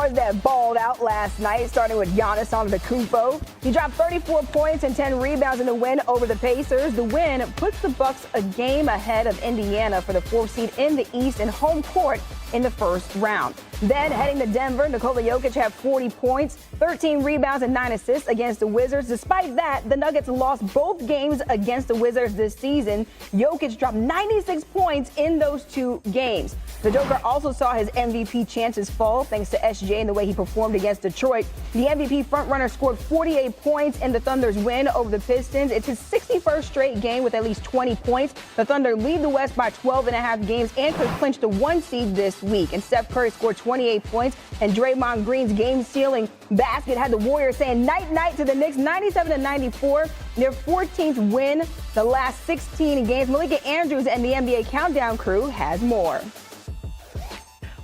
stars that balled out last night, starting with Giannis Antetokounmpo. He dropped 34 points and 10 rebounds in the win over the Pacers. The win puts the Bucks a game ahead of Indiana for the 4th seed in the East and home court in the first round. Then heading to Denver, Nikola Jokic had 40 points, 13 rebounds, and 9 assists against the Wizards. Despite that, the Nuggets lost both games against the Wizards this season. Jokic dropped 96 points in those 2 games. The Joker also saw his MVP chances fall thanks to SJ and the way he performed against Detroit. The MVP frontrunner scored 48 points in the Thunder's win over the Pistons. It's his 61st straight game with at least 20 points. The Thunder lead the West by 12.5 games and could clinch the 1 seed this week. And Steph Curry scored 28 points, and Draymond Green's game-sealing basket had the Warriors saying night-night to the Knicks, 97-94, their 14th win the last 16 games. Malika Andrews and the NBA Countdown crew has more.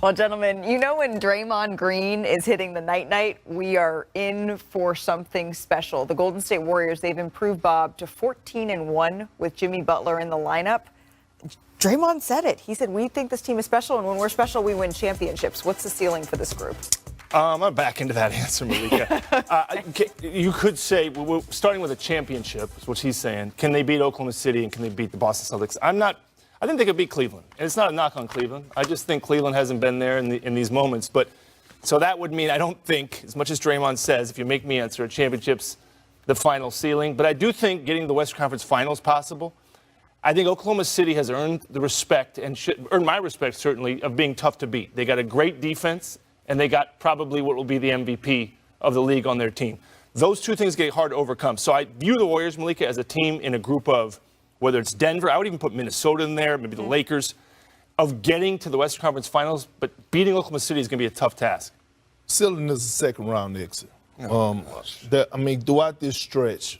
Well, gentlemen, you know when Draymond Green is hitting the night-night, we are in for something special. The Golden State Warriors, they've improved, Bob, to 14-1 with Jimmy Butler in the lineup. Draymond said it. He said, we think this team is special, and when we're special, we win championships. What's the ceiling for this group? I'm back into that answer, Malika. You could say, we're starting with a championship, is what he's saying. Can they beat Oklahoma City and can they beat the Boston Celtics? I think they could beat Cleveland. And it's not a knock on Cleveland. I just think Cleveland hasn't been there in these moments. But so that would mean I don't think, as much as Draymond says, if you make me answer, a championship's the final ceiling. But I do think getting the Western Conference Finals possible. I think Oklahoma City has earned the respect and should earn my respect, certainly, of being tough to beat. They got a great defense, and they got probably what will be the MVP of the league on their team. Those 2 things get hard to overcome. So I view the Warriors, Malika, as a team in a group of, whether it's Denver, I would even put Minnesota in there, maybe the Lakers, of getting to the Western Conference Finals, but beating Oklahoma City is going to be a tough task. Ceiling is a second-round exit. Throughout this stretch,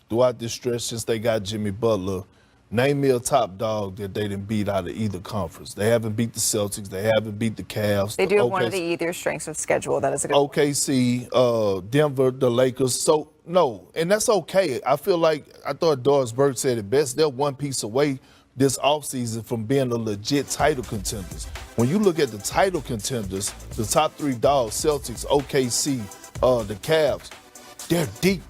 since they got Jimmy Butler, name me a top dog that they didn't beat out of either conference. They haven't beat the Celtics. They haven't beat the Cavs. They do have one of the either strengths of schedule. That is a good OKC, Denver, the Lakers. So, no, and that's okay. I thought Doris Burke said it best. They're one piece away this offseason from being a legit title contenders. When you look at the title contenders, the top 3 dogs, Celtics, OKC, the Cavs, they're deep,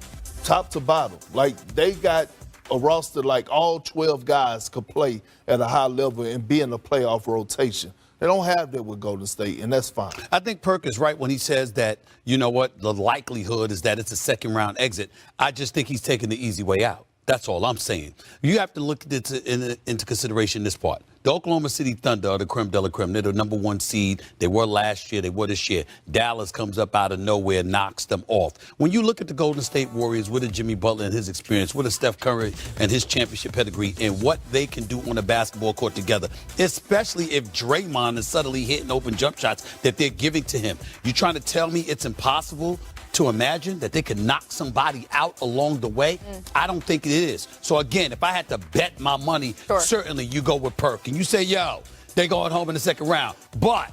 top to bottom. Like, they got a roster like all 12 guys could play at a high level and be in a playoff rotation. They don't have that with Golden State, and that's fine. I think Perk is right when he says that, you know what, the likelihood is that it's a second-round exit. I just think he's taking the easy way out. That's all I'm saying. You have to look into consideration this part. The Oklahoma City Thunder are the creme de la creme. They're the number 1 seed. They were last year. They were this year. Dallas comes up out of nowhere, knocks them off. When you look at the Golden State Warriors with a Jimmy Butler and his experience, with a Steph Curry and his championship pedigree, and what they can do on a basketball court together, especially if Draymond is subtly hitting open jump shots that they're giving to him. You're trying to tell me it's impossible to imagine that they could knock somebody out along the way? I don't think it is. So, again, if I had to bet my money, certainly you go with Perk. And you say, yo, they're going home in the second round. But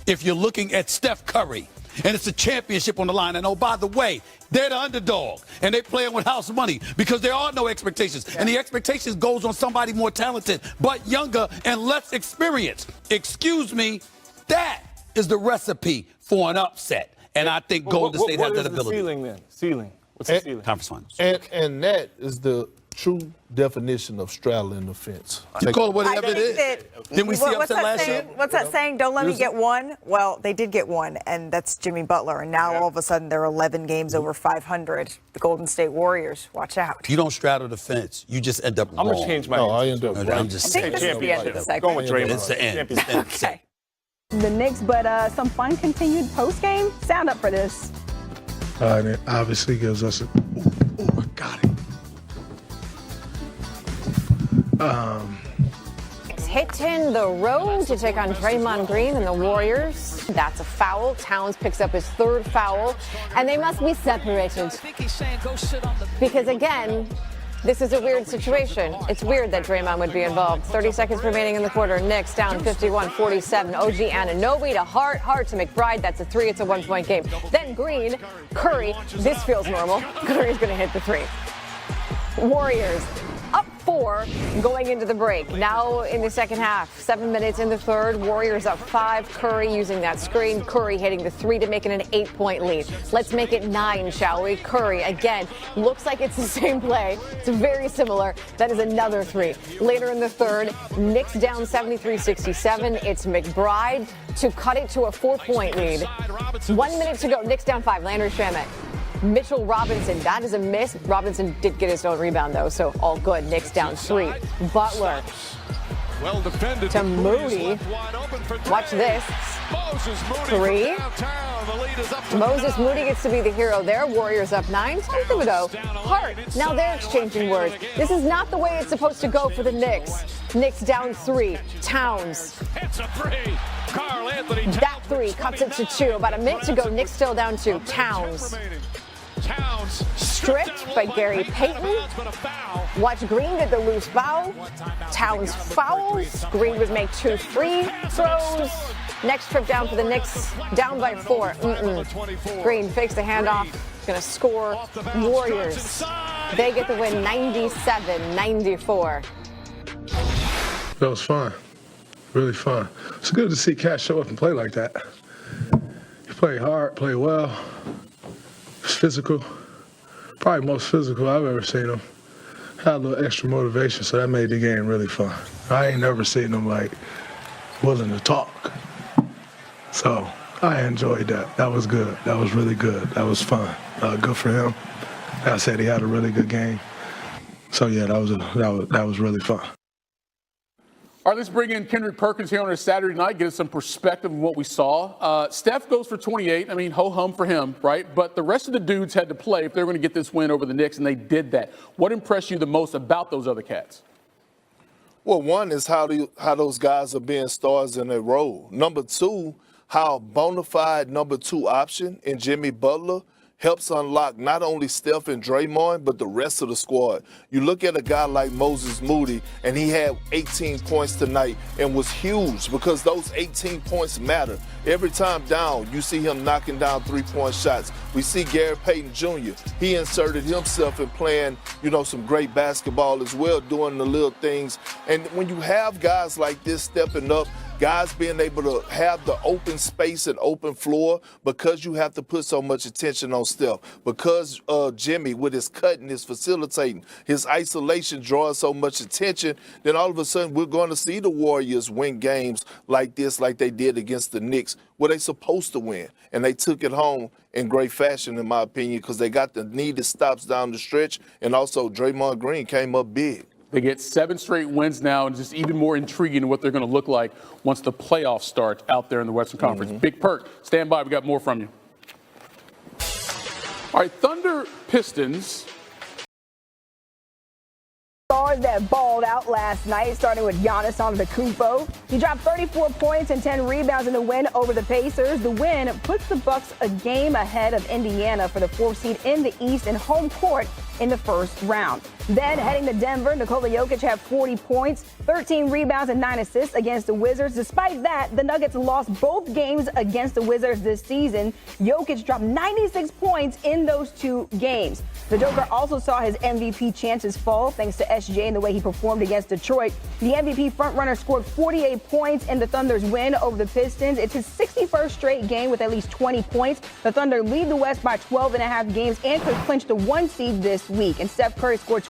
if you're looking at Steph Curry, and it's a championship on the line, and, oh, by the way, they're the underdog, and they're playing with house money because there are no expectations. Yeah. And the expectations goes on somebody more talented, but younger and less experienced. Excuse me, that is the recipe for an upset. And I think Golden State has that ability. What is the ceiling then? Ceiling. What's the ceiling? Conference Finals. And that is the true definition of straddling the fence. You call it whatever it is. Didn't we see upset last year? What's that saying? Don't let me get one. Well, they did get one, and that's Jimmy Butler. And now all of a sudden they're 11 games over 500. The Golden State Warriors. Watch out. You don't straddle the fence. You just end up wrong. I'm going to change my I end up I'm just saying. This is the end of the segment. Going with Draymond. It's the end. Okay. The Knicks, but some fun continued post-game. Sound up for this. And it obviously gives us I got it. Hitting the road to take on Draymond Green and the Warriors. That's a foul. Towns picks up his 3rd foul, and they must be separated. Because again, this is a weird situation. It's weird that Draymond would be involved. 30 seconds remaining in the quarter. Knicks down 51-47. OG Anunoby to Hart to McBride. That's a 3. It's a 1-point game. Then Green, Curry. This feels normal. Curry's going to hit the 3. Warriors up 4 going into the break. Now in the second half, 7 minutes in the third, Warriors up 5. Curry using that screen. Curry hitting the 3 to make it an 8-point lead. Let's make it 9, shall we? Curry, again, looks like it's the same play. It's very similar. That is another 3. Later in the third, Knicks down 73-67. It's McBride to cut it to a 4-point lead. 1 minute to go. Knicks down 5. Landry Shamet. Mitchell Robinson, that is a miss. Robinson did get his own rebound, though, so all good. Knicks down 3. Butler well defended to Moody. Watch this. 3. Moses Moody gets to be the hero there. Warriors up 9. Tom Thibodeau. Hart. Now they're exchanging words. This is not the way it's supposed to go for the Knicks. Knicks down 3. Towns. It's a 3. Karl Anthony Towns. That 3 cuts it to 2. About a minute to go. Knicks still down 2. Towns. Stripped by Gary Payton. Watch Green get the loose foul. Towns fouls. Green would make 2 free throws. Next trip down for the Knicks, down by 4. Green fakes the handoff. Going to score. Warriors. They get the win 97-94. That was fun. Really fun. It's good to see Cat show up and play like that. He played hard, played well. He's physical. Probably most physical I've ever seen him. Had a little extra motivation, so that made the game really fun. I ain't never seen him like willing to talk. So I enjoyed that. That was good. That was really good. That was fun. Good for him. Like I said, he had a really good game. So yeah, that was really fun. All right, let's bring in Kendrick Perkins here on a Saturday night, get us some perspective of what we saw. Steph goes for 28. I mean, ho-hum for him, right? But the rest of the dudes had to play if they were going to get this win over the Knicks, and they did that. What impressed you the most about those other cats? Well, one is how those guys are being stars in their role. Number 2, how bona fide number 2 option in Jimmy Butler helps unlock not only Steph and Draymond, but the rest of the squad. You look at a guy like Moses Moody, and he had 18 points tonight and was huge because those 18 points matter. Every time down, you see him knocking down 3-point shots. We see Gary Payton Jr. He inserted himself in playing, some great basketball as well, doing the little things. And when you have guys like this stepping up, guys being able to have the open space and open floor because you have to put so much attention on Steph. Because Jimmy, with his cutting, his facilitating, his isolation draws so much attention, then all of a sudden we're going to see the Warriors win games like this, like they did against the Knicks, where they're supposed to win. And they took it home in great fashion, in my opinion, because they got the needed stops down the stretch, and also Draymond Green came up big. They get 7 straight wins now, and just even more intriguing to what they're going to look like once the playoffs start out there in the Western Conference. Big Perk, stand by. We got more from you. All right, Thunder Pistons. Stars that balled out last night, starting with Giannis Antetokounmpo. He dropped 34 points and 10 rebounds in the win over the Pacers. The win puts the Bucks a game ahead of Indiana for the 4th seed in the East and home court in the first round. Then heading to Denver, Nikola Jokic had 40 points, 13 rebounds, and 9 assists against the Wizards. Despite that, the Nuggets lost both games against the Wizards this season. Jokic dropped 96 points in those 2 games. The Joker also saw his MVP chances fall thanks to SJ and the way he performed against Detroit. The MVP frontrunner scored 48 points in the Thunder's win over the Pistons. It's his 61st straight game with at least 20 points. The Thunder lead the West by 12.5 games and could clinch the 1 seed this week. And Steph Curry scored